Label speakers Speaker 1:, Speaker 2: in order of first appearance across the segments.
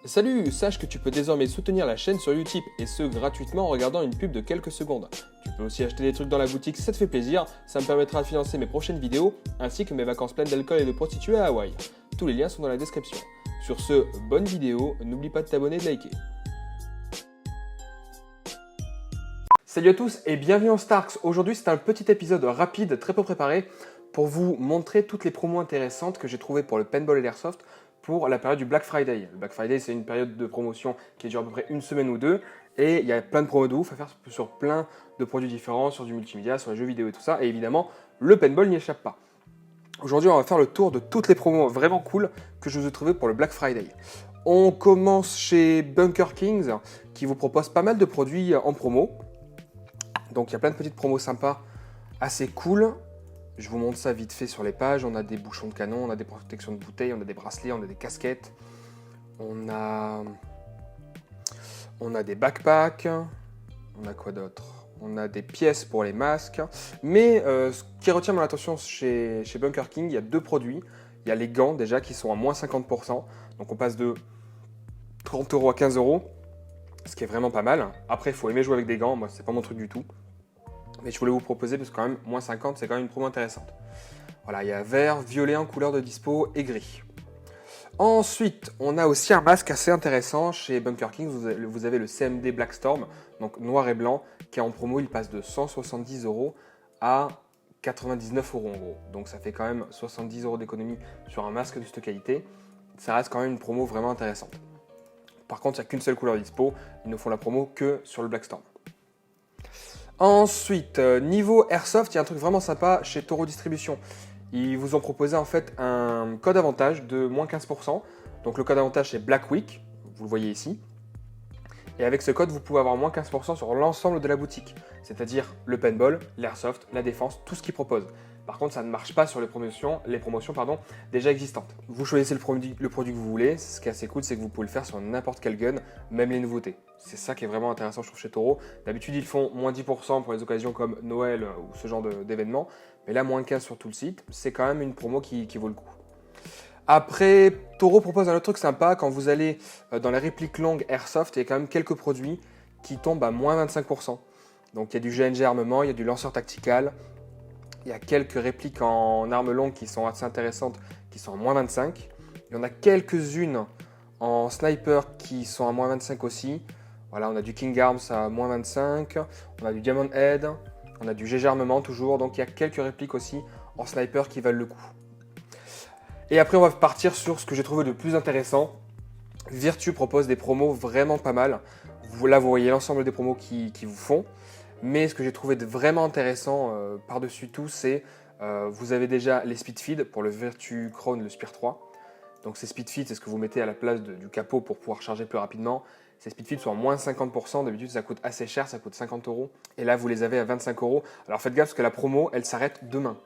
Speaker 1: Salut, sache que tu peux désormais soutenir la chaîne sur Utip et ce gratuitement en regardant une pub de quelques secondes. Tu peux aussi acheter des trucs dans la boutique si ça te fait plaisir, ça me permettra de financer mes prochaines vidéos ainsi que mes vacances pleines d'alcool et de prostituées à Hawaï. Tous les liens sont dans la description. Sur ce, bonne vidéo, n'oublie pas de t'abonner et de liker. Salut à tous et bienvenue en Starks. Aujourd'hui c'est un petit épisode rapide, très peu préparé, pour vous montrer toutes les promos intéressantes que j'ai trouvées pour le paintball et l'airsoft pour la période du Black Friday. Le Black Friday, c'est une période de promotion qui dure à peu près une semaine ou deux. Et il y a plein de promos de ouf à faire sur plein de produits différents, sur du multimédia, sur les jeux vidéo et tout ça. Et évidemment, le paintball n'y échappe pas. Aujourd'hui, on va faire le tour de toutes les promos vraiment cool que je vous ai trouvées pour le Black Friday. On commence chez Bunker Kings, qui vous propose pas mal de produits en promo. Donc il y a plein de petites promos sympas, assez cool. Je vous montre ça vite fait sur les pages. On a des bouchons de canon, on a des protections de bouteilles, on a des bracelets, on a des casquettes. On a des backpacks. On a quoi d'autre? On a des pièces pour les masques. Mais ce qui retient mon attention chez Bunker King, il y a deux produits. Il y a les gants déjà qui sont à moins 50%. Donc on passe de 30 € à 15 €. Ce qui est vraiment pas mal. Après, il faut aimer jouer avec des gants. Moi, c'est pas mon truc du tout. Mais je voulais vous proposer parce que quand même, moins 50, c'est quand même une promo intéressante. Voilà, il y a vert, violet en couleur de dispo et gris. Ensuite, on a aussi un masque assez intéressant chez Bunker King. Vous avez le CMD Black Storm, donc noir et blanc, qui est en promo. Il passe de 170 € à 99 € en gros. Donc ça fait quand même 70 € d'économie sur un masque de cette qualité. Ça reste quand même une promo vraiment intéressante. Par contre, il n'y a qu'une seule couleur dispo. Ils ne font la promo que sur le Black Storm. Ensuite, niveau Airsoft, il y a un truc vraiment sympa chez Toro Distribution. Ils vous ont proposé en fait un code avantage de moins 15%. Donc le code avantage c'est Black Week, vous le voyez ici. Et avec ce code, vous pouvez avoir moins 15% sur l'ensemble de la boutique. C'est-à-dire le paintball, l'airsoft, la défense, tout ce qu'ils proposent. Par contre, ça ne marche pas sur les promotions déjà existantes. Vous choisissez le produit que vous voulez. Ce qui est assez cool, c'est que vous pouvez le faire sur n'importe quel gun, même les nouveautés. C'est ça qui est vraiment intéressant, je trouve, chez Toro. D'habitude, ils font moins 10% pour les occasions comme Noël ou ce genre d'événements. Mais là, moins 15% sur tout le site, c'est quand même une promo qui vaut le coup. Après, Toro propose un autre truc sympa. Quand vous allez dans les répliques longues Airsoft, il y a quand même quelques produits qui tombent à moins 25%. Donc, il y a du GNG armement, il y a du lanceur tactical. Il y a quelques répliques en armes longues qui sont assez intéressantes, qui sont à moins 25. Il y en a quelques-unes en sniper qui sont à moins 25 aussi. Voilà, on a du King Arms à moins 25. On a du Diamond Head. On a du GG armement toujours. Donc, il y a quelques répliques aussi en sniper qui valent le coup. Et après, on va partir sur ce que j'ai trouvé de plus intéressant. Virtu propose des promos vraiment pas mal. Là, vous voyez l'ensemble des promos qui vous font. Mais ce que j'ai trouvé de vraiment intéressant par-dessus tout, c'est vous avez déjà les speed feed pour le Virtu Crown, le Spear 3. Donc ces speed feed, c'est ce que vous mettez à la place du capot pour pouvoir charger plus rapidement. Ces speed feed sont à moins 50%. D'habitude, ça coûte assez cher, ça coûte 50 €. Et là, vous les avez à 25 €. Alors faites gaffe parce que la promo, elle s'arrête demain.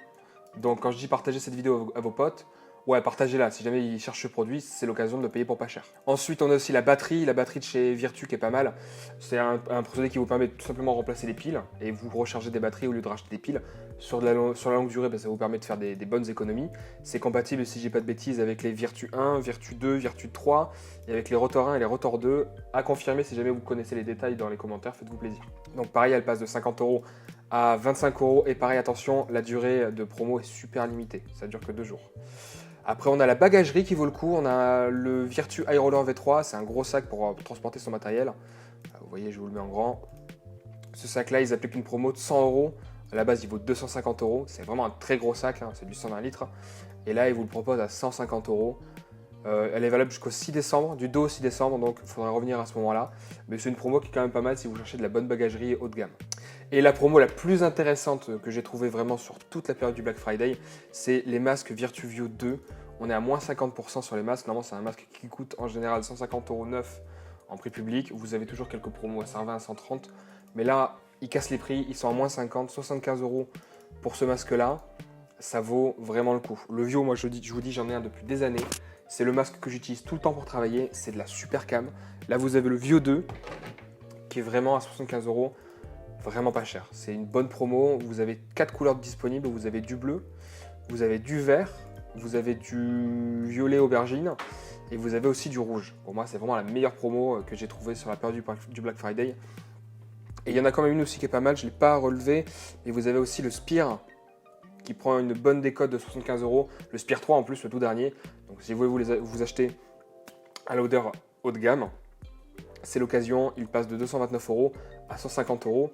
Speaker 1: Donc quand je dis partagez cette vidéo à vos potes, ouais, partagez-la. Si jamais ils cherchent ce produit, c'est l'occasion de le payer pour pas cher. Ensuite, on a aussi la batterie de chez Virtu qui est pas mal. C'est un procédé qui vous permet de tout simplement remplacer les piles et vous rechargez des batteries au lieu de racheter des piles. Sur la longue durée, ça vous permet de faire des bonnes économies. C'est compatible, si j'ai pas de bêtises, avec les Virtu 1, Virtu 2, Virtu 3 et avec les Rotor 1 et les Rotor 2. À confirmer si jamais vous connaissez les détails dans les commentaires, faites-vous plaisir. Donc pareil, elle passe de 50 € à 25 € et pareil, attention, la durée de promo est super limitée. Ça dure que 2 jours. Après, on a la bagagerie qui vaut le coup. On a le Virtu High Roller V3. C'est un gros sac pour transporter son matériel. Vous voyez, je vous le mets en grand. Ce sac-là, ils appliquent une promo de 100 €. À la base, il vaut 250 €. C'est vraiment un très gros sac. C'est du 120 litres. Et là, ils vous le proposent à 150 €. Elle est valable jusqu'au 6 décembre, du 2 au 6 décembre. Donc, il faudra revenir à ce moment-là. Mais c'est une promo qui est quand même pas mal si vous cherchez de la bonne bagagerie haut de gamme. Et la promo la plus intéressante que j'ai trouvée vraiment sur toute la période du Black Friday, c'est les masques Virtu View 2. On est à moins 50% sur les masques. Normalement, c'est un masque qui coûte en général 150 € neuf en prix public. Vous avez toujours quelques promos à 120, à 130. Mais là, ils cassent les prix. Ils sont à moins 50, 75 € pour ce masque-là. Ça vaut vraiment le coup. Le View, moi, je vous dis, j'en ai un depuis des années. C'est le masque que j'utilise tout le temps pour travailler. C'est de la super cam. Là, vous avez le View 2 qui est vraiment à 75 €. Vraiment pas cher. C'est une bonne promo. Vous avez 4 couleurs disponibles. Vous avez du bleu, vous avez du vert, vous avez du violet aubergine et vous avez aussi du rouge. Pour moi, c'est vraiment la meilleure promo que j'ai trouvée sur la période du Black Friday. Et il y en a quand même une aussi qui est pas mal, je ne l'ai pas relevé, mais vous avez aussi le Spire qui prend une bonne décote de 75 €. Le Spire 3 en plus, le tout dernier. Donc si vous voulez vous acheter à l'odeur haut de gamme, c'est l'occasion, il passe de 229 € à 150 €.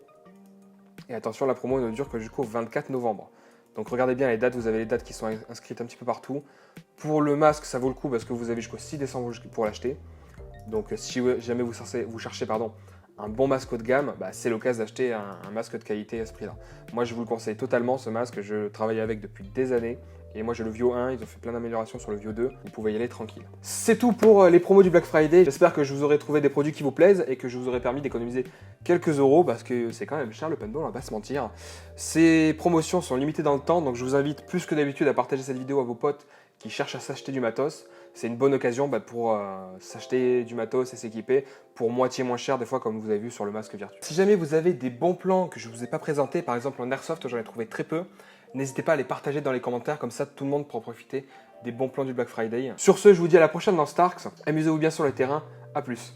Speaker 1: Et attention, la promo ne dure que jusqu'au 24 novembre. Donc regardez bien les dates, vous avez les dates qui sont inscrites un petit peu partout. Pour le masque, ça vaut le coup parce que vous avez jusqu'au 6 décembre pour l'acheter. Donc si jamais vous cherchez un bon masque haut de gamme, c'est l'occasion d'acheter un masque de qualité à ce prix-là. Moi, je vous le conseille totalement, ce masque. Je travaille avec depuis des années. Et moi, j'ai le Vio 1, ils ont fait plein d'améliorations sur le Vio 2. Vous pouvez y aller tranquille. C'est tout pour les promos du Black Friday. J'espère que je vous aurai trouvé des produits qui vous plaisent et que je vous aurai permis d'économiser quelques euros parce que c'est quand même cher le paintball, on va pas se mentir. Ces promotions sont limitées dans le temps, donc je vous invite plus que d'habitude à partager cette vidéo à vos potes qui cherchent à s'acheter du matos. C'est une bonne occasion pour s'acheter du matos et s'équiper pour moitié moins cher des fois comme vous avez vu sur le masque virtuel. Si jamais vous avez des bons plans que je ne vous ai pas présentés, par exemple en Airsoft, j'en ai trouvé très peu, n'hésitez pas à les partager dans les commentaires, comme ça tout le monde pourra profiter des bons plans du Black Friday. Sur ce, je vous dis à la prochaine dans Starks, amusez-vous bien sur le terrain, à plus.